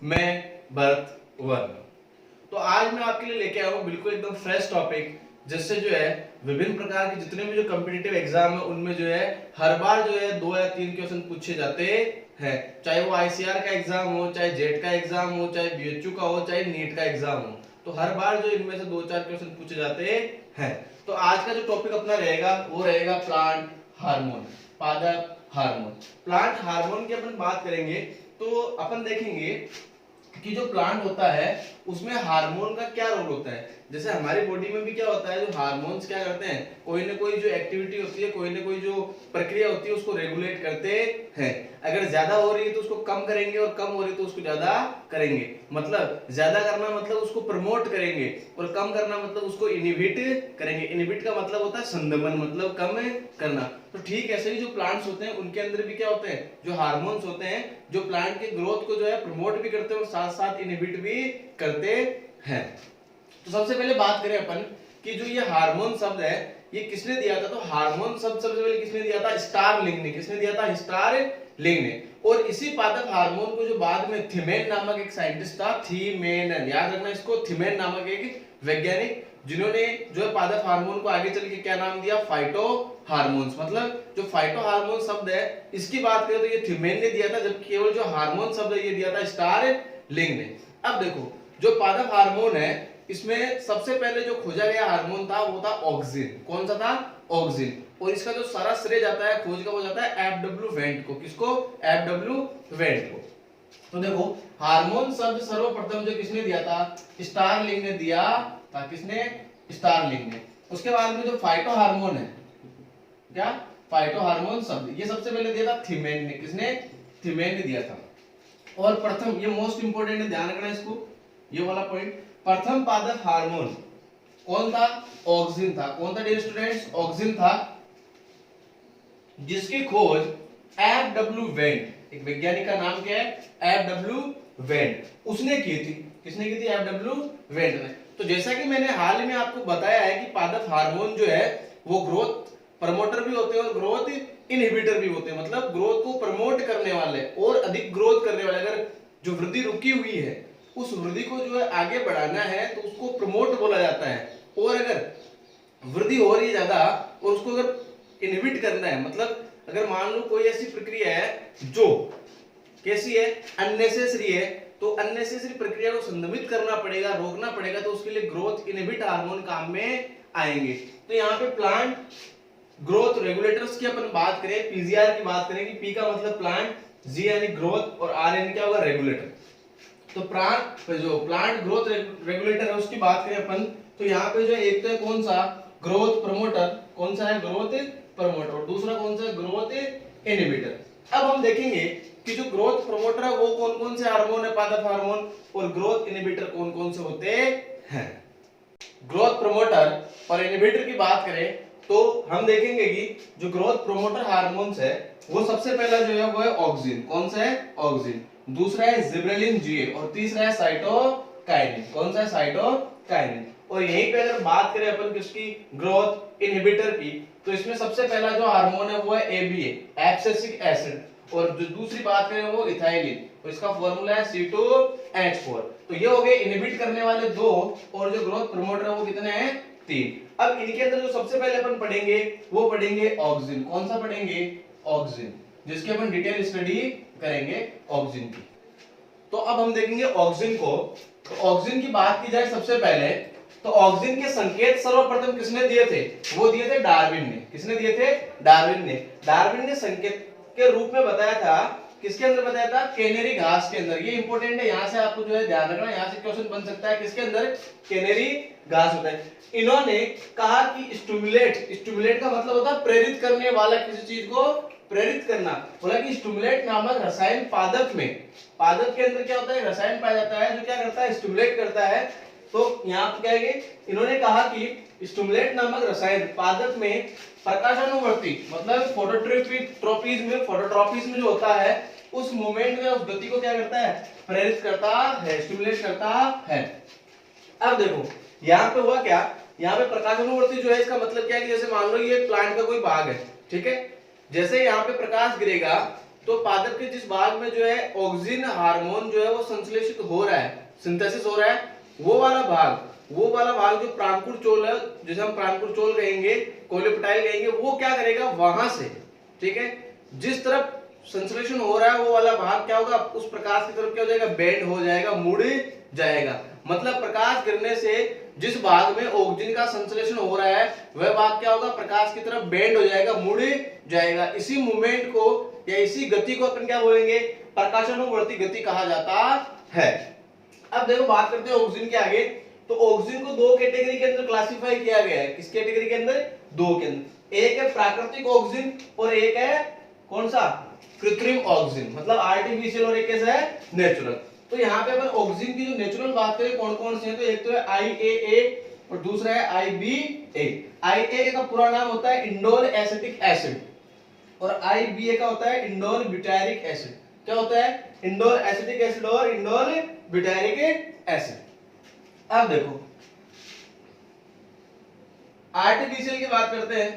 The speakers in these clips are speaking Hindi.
मैं भरत वर्ण। तो आज मैं आपके लिए लेके आया हूँ बिल्कुल एकदम फ्रेश टॉपिक, जिससे जो है विभिन्न प्रकार के जितने भी जो कॉम्पिटिटिव एग्जाम है उनमें जो है हर बार जो है 2 या 3 क्वेश्चन पूछे जाते हैं। चाहे वो आईसीआर का एग्जाम हो, चाहे जेट का एग्जाम हो, चाहे बीएचयू का हो, चाहे नीट का एग्जाम हो, तो हर बार जो इनमें से 2-4 क्वेश्चन पूछे जाते हैं। तो आज का जो टॉपिक अपना रहेगा वो रहेगा प्लांट हार्मोन, पादप हार्मोन। प्लांट हार्मोन की अपन बात करेंगे तो अपन देखेंगे कि जो प्लांट होता है उसमें हार्मोन का क्या रोल होता है। जैसे हमारी बॉडी में भी क्या होता है, जो हार्मोन्स क्या करते हैं, कोई ना कोई जो एक्टिविटी होती है, कोई ना कोई जो प्रक्रिया होती है उसको रेगुलेट करते हैं। अगर ज्यादा हो रही है तो उसको कम करेंगे और कम हो रही है तो उसको ज्यादा करेंगे। मतलब ज्यादा करना मतलब उसको प्रमोट करेंगे और कम करना मतलब उसको इनहिबिट करेंगे। इनहिबिट का मतलब होता है संदमन, मतलब कम करना। तो ठीक ऐसे ही जो प्लांट्स होते हैं उनके अंदर भी क्या होते हैं, जो हार्मोन्स होते हैं, जो प्लांट के ग्रोथ को जो है प्रमोट भी करते हैं और साथ साथ इनहिबिट भी करते हैं। तो सबसे पहले बात करें अपन कि जो ये हार्मोन शब्द है ये किसने दिया था। तो हार्मोन शब्द सबसे पहले किसने दिया था, स्टारलिंग ने। किसने दिया था, स्टारलिंग ने। और इसी पादप हार्मोन को जो बाद में थिमेन नामक एक साइंटिस्ट था, थीमेन, याद रखना इसको, थीमेन नामक एक वैज्ञानिक, जिन्होंने जो है पादप हार्मोन को आगे चल के क्या नाम दिया, फाइटो हार्मोन्स। मतलब जो फाइटो हार्मोन शब्द है इसकी बात करें तो ये थीमेन ने दिया था, जबकि केवल जो हार्मोन शब्द है ये दिया था स्टारलिंग ने। अब देखो जो पादप हार्मोन है इसमें सबसे पहले जो खोजा गया हार्मोन था वो था ऑक्सिन। कौन सा था, ऑक्सिन। और इसका जो सारा श्रेय जाता है खोज का वो जाता है एफडब्ल्यू वेंट को। किसको, एफडब्ल्यू वेंट को। तो देखो हार्मोन शब्द सर्वप्रथम जो किसने दिया था, स्टारलिंग ने दिया था। किसने, स्टारलिंग ने। उसके बाद में जो फाइटो हार्मोन है, क्या, फाइटो हार्मोन शब्द ये सबसे पहले दिया था थीमेन ने। किसने, थीमेन ने दिया था। और प्रथम, ये मोस्ट इंपोर्टेंट है, ध्यान रखना इसको, ये वाला पॉइंट, प्रथम पादप हार्मोन कौन था, ऑक्सिन था। कौन था डियर स्टूडेंट्स, ऑक्सिन था, जिसकी खोज एफडब्ल्यू वेंट, एक वैज्ञानिक का नाम क्या है, एफडब्ल्यू वेंट, उसने की थी। किसने की थी, एफडब्ल्यू वेंट ने। तो जैसा कि मैंने हाल ही में आपको बताया है कि पादप हार्मोन जो है वो ग्रोथ प्रमोटर भी होते हैं और ग्रोथ इनहिबिटर भी होते हैं। मतलब ग्रोथ को प्रमोट करने वाले और अधिक ग्रोथ करने वाले, अगर जो वृद्धि रुकी हुई है उस वृद्धि को जो है आगे बढ़ाना है तो उसको प्रमोट बोला जाता है। और अगर वृद्धि हो रही है ज्यादा और उसको अगर इनहिबिट करना है, मतलब अगर मान लो कोई ऐसी प्रक्रिया है जो कैसी है, अननेसेसरी है, तो अननेसेसरी प्रक्रिया को संदमित करना पड़ेगा, रोकना पड़ेगा, तो उसके लिए ग्रोथ इनहिबिट हार्मोन काम में आएंगे। तो यहाँ पे प्लांट ग्रोथ रेगुलेटर्स की अपन बात करें, पीजीआर की बात करें, कि पी का मतलब प्लांट, जी यानी ग्रोथ और आर यानी क्या होगा, रेगुलेटर। तो प्लांट ग्रोथ रेगुलेटर है उसकी बात करें अपन, तो यहाँ पे जो एक तो है कौन सा, ग्रोथ प्रमोटर। कौन सा है, ग्रोथ प्रमोटर। और दूसरा कौन सा है, ग्रोथ इनहिबिटर। अब हम देखेंगे कि जो ग्रोथ प्रमोटर है वो कौन कौन से हार्मोन है, पादप हार्मोन, और ग्रोथ इनहिबिटर कौन कौन से होते हैं। ग्रोथ प्रमोटर और इनहिबिटर की बात करें तो हम देखेंगे कि जो ग्रोथ प्रमोटर हार्मोन्स है वो सबसे पहला जो है वो है ऑक्सिन। कौन सा है, ऑक्सिन। दूसरा है जिबरेलिन जीए और तीसरा है साइटोकाइनिन। कौन सा है, साइटोकाइनिन। और यहीं पे अगर बात करें अपन किसकी, ग्रोथ इनहिबिटर की, तो इसमें सबसे पहला जो हार्मोन है वो है एबीए, एब्सिसिक एसिड। और जो दूसरी बात करें वो इथाइलिन, तो इसका फॉर्मूला है C2H4। तो ये हो गए इनहिबिट करने वाले दो, और जो ग्रोथ प्रमोटर है वो कितने हैं, 3। अब इनके अंदर जो सबसे पहले अपन पढ़ेंगे वो पढ़ेंगे ऑक्सिन। कौन सा पढ़ेंगे, ऑक्सिन, जिसकी अपन डिटेल स्टडी करेंगे ऑक्सिन की। तो अब हम देखेंगे ऑक्सिन को। तो ऑक्सिन की बात की जाए सबसे पहले, तो ऑक्सिन के संकेत सर्वप्रथम किसने दिए थे, वो दिए थे डार्विन ने। किसने दिए थे, डार्विन ने। डार्विन ने संकेत के रूप में बताया था, किसके अंदर बताया था, कैनेरी घास के अंदर। ये इंपॉर्टेंट है, यहां से आपको जो है ध्यान रखना, यहां से क्वेश्चन बन सकता है, किसके अंदर, कैनेरी घास होता है। इन्होंने कहा कि स्टिमुलेट का मतलब होता है प्रेरित करने वाला, किसी चीज को प्रेरित करना। बोला कि स्टिमुलेट नामक रसायन पादप में, पादप के अंदर क्या होता है, रसायन पाया जाता है जो क्या करता है, स्टिमुलेट करता है। तो यहाँ पे क्या है, इन्होंने कहा कि स्टिमुलेट नामक रसायन पादप में प्रकाशानुवर्ती, मतलब फोटोट्रॉपिज्म जो होता है उस मूवमेंट में, उस गति को क्या करता है, प्रेरित करता है, स्टिमुलेट करता है। अब देखो यहाँ पे हुआ क्या, यहाँ पे प्रकाशानुवर्ती जो है इसका मतलब क्या है कि जैसे मान लो ये प्लांट का कोई भाग है, ठीक है, जैसे यहाँ पे प्रकाश गिरेगा तो पादप के जिस भाग में जो है ऑक्सिन हार्मोन जो है वो संश्लेषित हो रहा है, सिंथेसिस हो रहा है, वो वाला भाग जो प्रांकुर चोल है, जिसे हम प्रांकुर चोल कहेंगे, कोलियोप्टाइल कहेंगे, वो क्या करेगा वहां से, ठीक है, जिस तरफ संश्लेषण हो रहा है वो वाला भाग क्या होगा, उस प्रकाश की तरफ क्या हो जाएगा, बेंड हो जाएगा, मुड़ जाएगा। मतलब प्रकाश गिरने से जिस भाग में ऑक्सीजन का संश्लेषण हो रहा है वह भाग क्या होगा, प्रकाश की तरफ बेंड हो जाएगा, मुड़ जाएगा। इसी मूवमेंट को या इसी गति को अपन क्या बोलेंगे, प्रकाशानुवर्ती गति कहा जाता है। अब देखो बात करते हैं ऑक्सीजन के आगे। तो ऑक्सीजन को दो कैटेगरी के अंदर क्लासिफाई किया गया है। किस कैटेगरी के अंदर, दो के अंदर। एक है प्राकृतिक ऑक्सीजन और एक है कौन सा, कृत्रिम ऑक्सीजन, मतलब आर्टिफिशियल, और एक कैसा है, नेचुरल। तो यहाँ पे अपन ऑक्सीजन की जो नेचुरल बात करें कौन कौन से हैं, तो एक तो है IAA और दूसरा है IBA। IAA का पूरा नाम होता है इंडोल एसिटिक एसिड और IBA का होता है इंडोल ब्यूटारिक एसिड। क्या होता है, इंडोल एसिटिक एसिड और इंडोल ब्यूटारिक एसिड। अब देखो आर्टिफिशियल की बात करते हैं,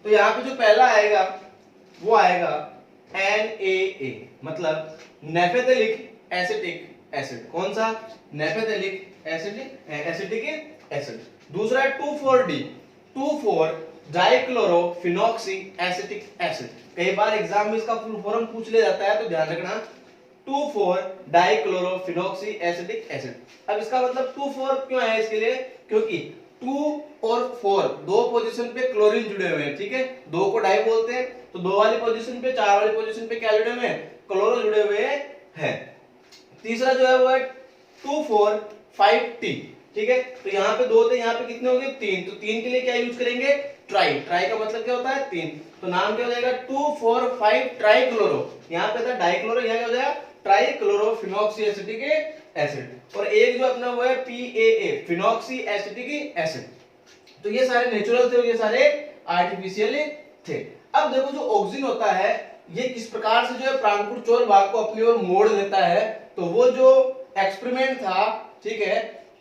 तो यहाँ पे जो पहला आएगा वो आएगा NaA, मतलब नेफेथेलिक एसिटिक एसिड। कौन सा, नेफेथेलिक एसिटिक एसिड। दूसरा है 2,4-D, 2,4 डाइक्लोरोफिनॉक्सी एसिटिक एसिड। कई बार एग्जाम में इसका फुल फॉर्म पूछ लिया जाता है, तो ध्यान रखना, 2,4 डाइक्लोरोफिनॉक्सी एसिटिक एसिड। अब इसका मतलब 2,4 क्यों है इसके लिए, क्योंकि 2 और 4 दो पोजीशन पे क्लोरीन जुड़े हुए हैं, ठीक है, दो को डाई बोलते हैं, तो दो वाली पोजीशन पे, चार वाली पोजीशन पे क्या जुड़े हुए हैं, क्लोरो जुड़े हुए हैं। तीसरा जो है वो है 2,4,5-T, ठीक है, तो यहाँ पे दो थे, यहाँ पे कितने हो गए, तीन, तो तीन के लिए क्या यूज करेंगे, ट्राई। ट्राई का मतलब क्या होता है, तीन, तो नाम क्या हो जाएगा, 2,4,5 ट्राइक्लोरो। यहाँ पे था डाइक्लोरो, यहाँ क्या हो जाएगा, ट्राइक्लोरोफिनॉक्सी एसिटिक एसिड। और एक जो अपना वो है PAA, फिनॉक्सी एसिटिक एसिड। तो ये सारे नेचुरल थे और ये सारे आर्टिफिशियल थे। अब देखो जो ऑक्सीजन होता है ये किस प्रकार से जो है प्रांकुर चोल भाग को अपनी ओर मोड़ देता है, तो वो जो एक्सपेरिमेंट था, ठीक है,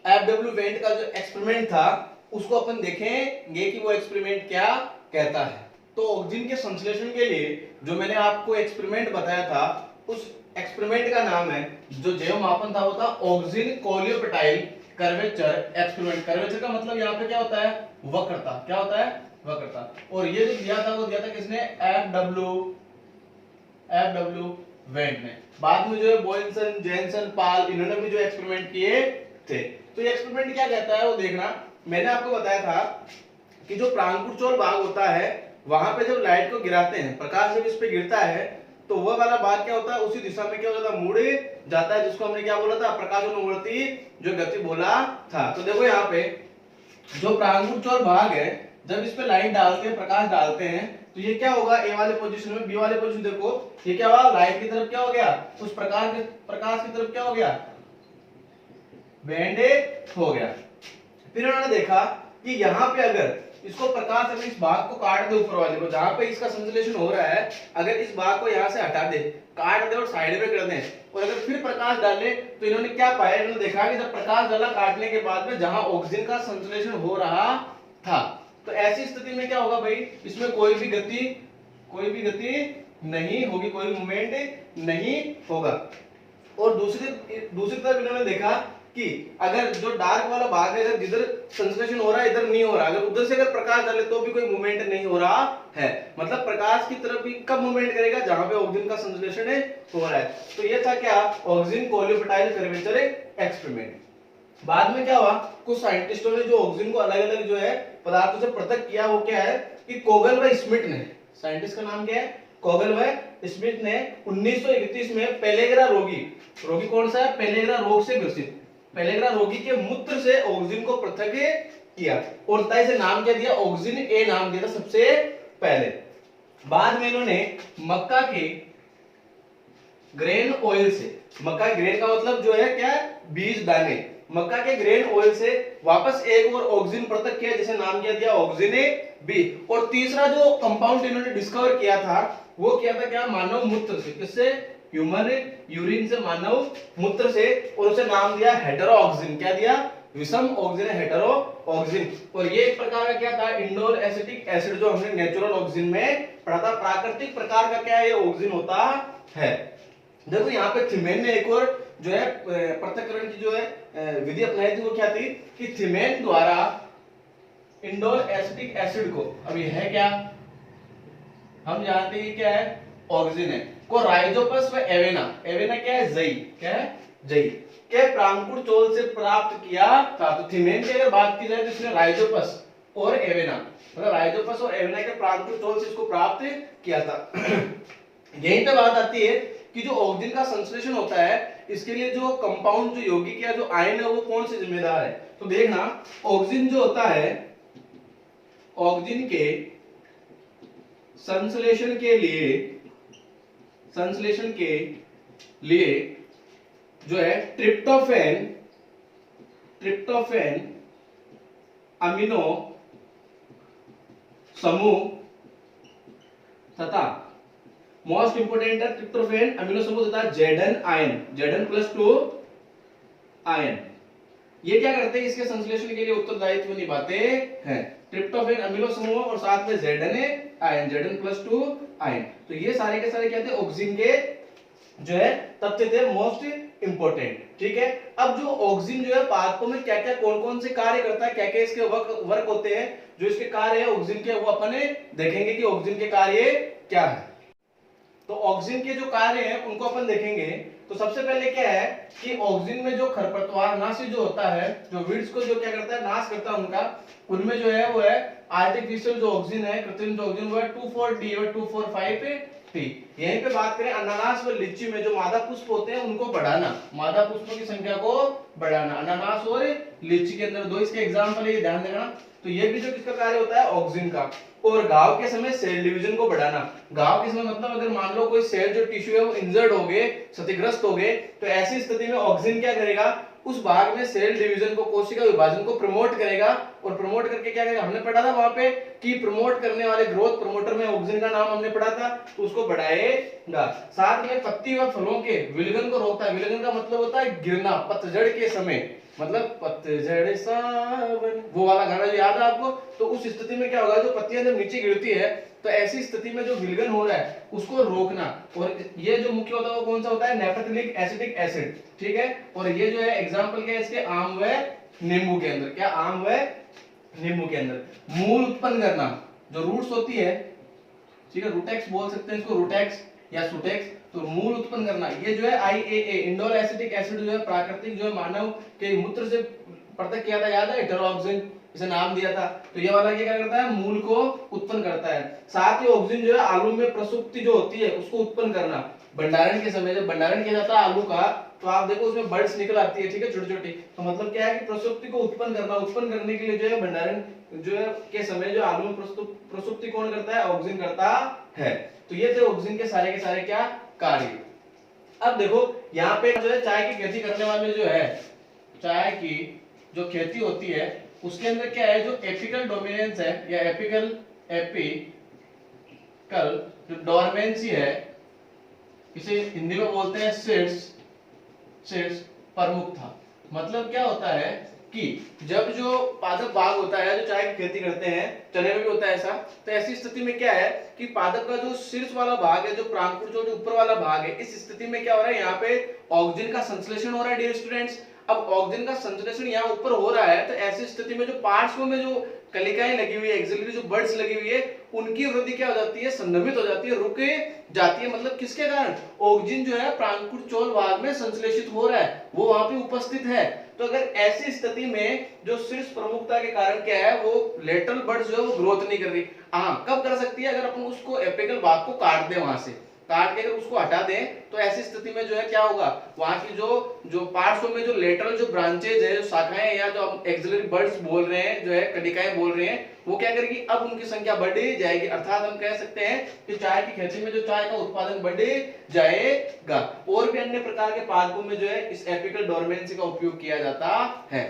FW वेंट का जो एक्सपेरिमेंट था उसको अपन देखेंगे कि वो एक्सपेरिमेंट क्या कहता है। तो ऑक्सीजन के संश्लेषण के लिए जो मैंने आपको एक्सपेरिमेंट बताया था, उस एक्सपेरिमेंट का नाम है, जो जैव मापन था वो था oxygen coleoptile curvature experiment. Curvature का मतलब यहाँ पे क्या होता है, वक्रता। क्या होता है, वक्रता। और ये जो दिया था वो दिया था किसने, FW वेंट ने। बाद में जो है बॉयल्सन, जेनसन, पाल, इन्होंने भी जो एक्सपेरिमेंट किए थे। तो ये एक्सपेरिमेंट क्या कहता है वो देखना। मैंने आपको बताया था कि जो प्रांकुर चोल भाग होता है वहां पे जब लाइट को गिराते हैं, प्रकाश जब इस पे गिरता है, तो वह वाला भाग क्या होता है, उसी दिशा में क्या हो जाता है, मुड़ जाता है, जिसको हमने क्या बोला था, प्रकाशानुवर्ती जो गति बोला था। तो देखो यहाँ पे जो प्रांकुर चोल भाग है, जब इस पे लाइट डालते हैं, प्रकाश डालते हैं, तो ये क्या होगा, ए वाले पोजीशन में, बी वाले पोजीशन देखो, ये क्या हुआ, लाइट की तरफ क्या हो गया, उस प्रकाश की तरफ क्या हो गया, बेंड हो गया। फिर उन्होंने देखा कि यहाँ पे अगर इसको प्रकाश अगर इस भाग को काट दे, ऊपर वाले को जहां पे इसका संश्लेषण हो रहा है, अगर इस भाग को यहाँ से हटा दे, काट दे और साइड में कर दे, और अगर फिर प्रकाश डाले, तो इन्होंने क्या पाया, इन्होंने देखा कि जब प्रकाश डाला काटने के बाद में जहां ऑक्सीजन का संश्लेषण हो रहा था, तो ऐसी स्थिति में क्या होगा भाई, इसमें कोई भी गति नहीं होगी, कोई मूवमेंट नहीं होगा। और दूसरी तरफ इन्होंने देखा कि अगर जो डार्क वाला भाग है, जिधर संश्लेषण हो रहा है इधर नहीं हो रहा, अगर उधर से अगर प्रकाश डाले तो भी कोई मूवमेंट नहीं हो रहा है, मतलब प्रकाश की तरफ भी कब मूवमेंट करेगा, जहां पे ऑक्सीजन का संश्लेषण हो रहा है। तो ये था क्या, ऑक्सीजन कोलियोप्टाइल कर्वेचर एक्सपेरिमेंट। बाद में क्या हुआ, कुछ साइंटिस्टों ने जो ऑक्सीजन को अलग अलग जो है पदार्थों से पृथक किया, वो क्या है कि कोगल व स्मिथ ने, साइंटिस्ट का नाम क्या है, कोगल व स्मिथ ने 1931 में पेलेग्रा रोगी कौन सा है, पेलेग्रा रोग से ग्रसित पेलेग्रा रोगी के मूत्र से ऑक्सीजन को पृथक किया और तय से नाम क्या दिया, ऑक्सीजन ए नाम दिया था सबसे पहले। बाद में इन्होंने मक्का के ग्रेन ऑयल से, मक्का ग्रेन का मतलब जो है क्या, बीज दाने, मक्का के ग्रेन ऑयल से वापस एक और ऑक्सीजन पृथक किया, जिसे नाम क्या दिया, ऑक्सीजन बी। और तीसरा जो कंपाउंड इन्होंने डिस्कवर किया था वो किया था क्या, मानव मूत्र से। किससे, ह्यूमन यूरिन से, मानव मूत्र से, और उसे नाम दिया हेटेरोऑक्सीजन। क्या दिया, विषम ऑक्सीजन है हेटेरो ऑक्सीजन। और ये एक प्रकार का क्या था, इंडोल एसिटिक एसिड, जो हमने नेचुरल ऑक्सीजन में पढ़ा था। प्राकृतिक प्रकार का क्या है, ये ऑक्सीजन होता है। देखो यहाँ पे थिमेन ने एक और जो है पृथक्करण की जो है विधि अपनाई थी, वो क्या थी कि थिमेन द्वारा इंडोल एसिटिक एसिड को, अब ये है क्या, हम जानते हैं क्या है, ऑक्सीजन है, को राइजोपस व एवेना, एवेना क्या है, जई, क्या है, जई के प्रांकुर चोल से प्राप्त किया था। तो थिमेन की अगर बात की जाए तो इसने राइजोपस और एवेना, मतलब राइजोपस और एवेना के प्रांकुर चोल से इसको प्राप्त किया था। यहीं पे बात आती है कि जो ऑक्सीजन का संश्लेषण होता है, इसके लिए जो कंपाउंड, जो यौगिक या जो आयन है, वो कौन से जिम्मेदार है। तो देखना, ऑक्सीजन जो होता है, ऑक्सीजन के संश्लेषण के लिए जो है ट्रिप्टोफैन अमीनो समूह तथा मोस्ट इंपोर्टेंट है ट्रिप्टोफैन अमीनो समूह तथा जेडन आयन, Zn+2 आयन, ये क्या करते हैं, इसके संश्लेषण के लिए उत्तरदायित्व निभाते हैं। ट्रिप्टोफैन अमीनो समूह और साथ में Zn आयन, Zn+2 आयन। तो ये सारे के सारे क्या थे, ऑक्सीजन के जो है तत्व थे, मोस्ट इंपोर्टेंट। ठीक है, अब जो ऑक्सीजन जो है पादपों में क्या क्या कौन कौन से कार्य करता है, क्या क्या इसके वर्क होते हैं, जो इसके कार्य है ऑक्सीजन के, वो अपन देखेंगे कि ऑक्सीजन के कार्य क्या है। तो ऑक्सीजन के जो कार्य हैं उनको अपन देखेंगे। तो सबसे पहले क्या है कि ऑक्सीजन में जो खरपतवार नाशी जो होता है, जो वीड्स को जो क्या करता है, नाश करता है उनका, उनमें जो है वो है आर्टिफिशियल जो ऑक्सीजन है, कृत्रिम जो ऑक्सीजन, वो है 2,4-D और 2,4,5-T। यहीं पे बात करें अनानास व लीची में जो मादा पुष्प होते हैं उनको बढ़ाना, मादा पुष्पों की संख्या को बढ़ाना, अनानास और लीची के अंदर दो इसके एग्जाम्पल है, ये ध्यान देना। तो ये भी जो किसका कार्य होता है, ऑक्सीजन का। और घाव के समय सेल डिवीजन को बढ़ाना, घाव के समय मतलब अगर मान लो कोई सेल जो टिश्यू है वो इंजर्ड हो गए, क्षतिग्रस्त हो गए, तो ऐसी स्थिति में ऑक्सीजन क्या करेगा, उस भाग में सेल डिवीजन को, कोशिका विभाजन को प्रमोट करेगा। और प्रमोट करके क्या करेगा, हमने पढ़ा था वहां पे कि प्रमोट करने वाले ग्रोथ प्रमोटर में ऑक्सीजन का नाम हमने पढ़ा था, तो उसको बढ़ाएगा। साथ में पत्ती व फलों के विलगन को रोकता है। विलगन का मतलब होता है गिरना, पतझड़ के समय, मतलब पतझड़ सावन, वो वाला गाना जो याद है आपको। तो उस स्थिति में क्या होगा, जो पत्तियां जब नीचे गिरती है, तो ऐसी स्थिति में जो विलगन हो रहा है उसको रोकना। और ये जो मुख्य होता है वो कौन सा होता है, नेपथलिक एसिटिक एसिड। ठीक है, और ये जो है एग्जांपल क्या है इसके, आम व नींबू के अंदर, क्या, आम व नींबू के अंदर मूल उत्पन्न करना, जो रूट्स होती है, ठीक है, रूटेक्स बोल सकते हैं इसको, रूटेक्स या सुटेक्स। तो मूल उत्पन्न करना, ये जो है IAA इंडोल एसिटिक एसिड जो है प्राकृतिक जो है मानव के मूत्र से पृथक किया था, याद है, हेटेरोऑक्सीजन इसे नाम दिया था। तो ये वाला क्या करता है, मूल को उत्पन्न करता है। साथ ही ऑक्सीजन जो है आलू में प्रसुप्ति जो होती है उसको उत्पन्न करना। भंडारण के समय जब भंडारण किया जाता है आलू का, तो आप देखो उसमें बर्ड्स निकल आती है, ठीक है, छोटी छोटी। तो मतलब क्या है कि प्रसुप्ति को उत्पन्न करना, उत्पन्न करने के लिए जो है भंडारण जो है के समय जो आलू में प्रसुप्ति कौन करता है, ऑक्सीजन करता है। तो ये थे ऑक्सीजन के सारे क्या कार्य। अब देखो यहाँ पे जो है चाय की खेती करने वाले जो है, चाय की जो खेती होती है उसके अंदर क्या है, जो एपिकल डोमिनेंस है या एपिकल जो डोरमेंसी है, इसे हिंदी में बोलते हैं सीड्स प्रमुखता। मतलब क्या होता है कि जब जो पादप भाग होता है, जो चाय की खेती करते हैं, चने में भी होता है ऐसा, तो ऐसी स्थिति में क्या है कि पादप का जो शीर्ष वाला भाग है, जो प्रांकुर जो ऊपर वाला भाग है, इस स्थिति में क्या हो रहा है, यहाँ पे ऑक्सीजन का संश्लेषण हो रहा है डियर स्टूडेंट्स। अब ऑक्सीजन का संश्लेषण यहाँ ऊपर हो रहा है, तो ऐसी स्थिति में जो पार्श्व में जो कलिकाएं लगी हुई है, एक्सिलरी जो बर्ड्स लगी हुई है, उनकी वृद्धि क्या हो जाती है, संदमित हो जाती है, रुक जाती है। मतलब किसके कारण, ऑक्सीजन जो है प्रांकुर चोल भाग में संश्लेषित हो रहा है, वो वहां पे उपस्थित है। तो अगर ऐसी स्थिति में जो शीर्ष प्रमुखता के कारण क्या है, वो लेटरल बर्ड्स जो है वो ग्रोथ नहीं कर रही। हाँ, कब कर सकती है, अगर अपन उसको एपिकल भाग को काट दें, वहां से काट के अगर उसको हटा दें, तो ऐसी स्थिति में जो है क्या होगा, वहां की जो पार्श्व में जो लेटरल जो ब्रांचेज है, जो शाखाएं या जो हम एक्सिलरी बर्ड्स बोल रहे हैं, जो है कलिकाएं बोल रहे हैं, वो क्या करेगी, अब उनकी संख्या बढ़ जाएगी। अर्थात हम कह सकते हैं कि चाय की खेती में जो चाय का उत्पादन बढ़ जाएगा। और भी अन्य प्रकार के पादपों में जो है इस एपिकल डोरमेंसी का उपयोग किया जाता है।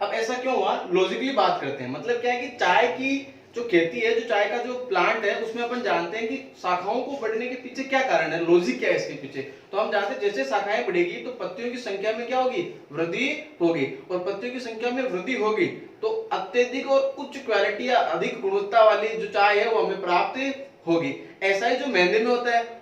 अब ऐसा क्यों हुआ, लॉजिकली बात करते हैं। मतलब क्या है कि चाय की जो खेती है, जो चाय का जो प्लांट है, उसमें अपन जानते हैं कि शाखाओं को बढ़ने के पीछे क्या कारण है, लॉजिक क्या है इसके पीछे। तो हम जानते हैं जैसे शाखाएं बढ़ेगी तो पत्तियों की संख्या में क्या होगी, वृद्धि होगी, और पत्तियों की संख्या में वृद्धि होगी तो अत्यधिक और उच्च क्वालिटी या अधिक गुणवत्ता वाली जो चाय है वो हमें प्राप्त होगी। ऐसा ही जो मेहंदी में होता है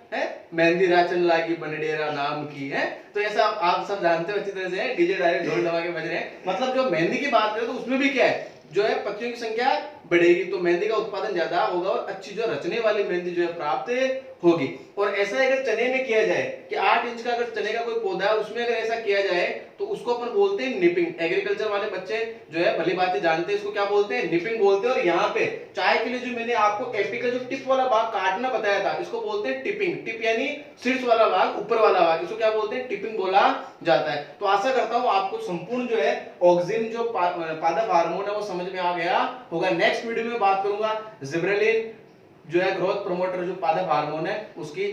मेहंदी राचन लागी बनेडेरा नाम की है, तो ऐसा आप सब जानते हो अच्छी तरह से, डीजे डायरेक्ट ढोल दबा के बज रहे हैं। मतलब जो मेहंदी की बात करें तो उसमें भी क्या है, जो है पत्तियों की संख्या बढ़ेगी तो मेहंदी का उत्पादन ज्यादा होगा और अच्छी जो रचने वाली मेहंदी जो है प्राप्त होगी। और ऐसा अगर चने में किया जाए कि 8 इंच का अगर चने का कोई पौधा है उसमें अगर ऐसा किया जाए तो उसको अपन बोलते हैं निपिंग। एग्रीकल्चर वाले बच्चे जो है भली बात जानते हैं इसको क्या बोलते हैं, निपिंग बोलते हैं। और यहाँ पे चाय के लिए जो मैंने आपको एपी का जो टिप वाला भाग काटना बताया था इसको बोलते हैं टिपिंग। टिप यानी शीर्ष वाला भाग, ऊपर वाला भाग, इसको क्या बोलते हैं, टिपिंग बोला जाता है। तो आशा करता हूँ आपको संपूर्ण जो है ऑक्सिन जो पादप हार्मोन है वो समझ में आ गया होगा। नेक्स्ट वीडियो में बात करूंगा जिब्रेलिन जो है ग्रोथ प्रमोटर जो पादप हार्मोन है उसकी।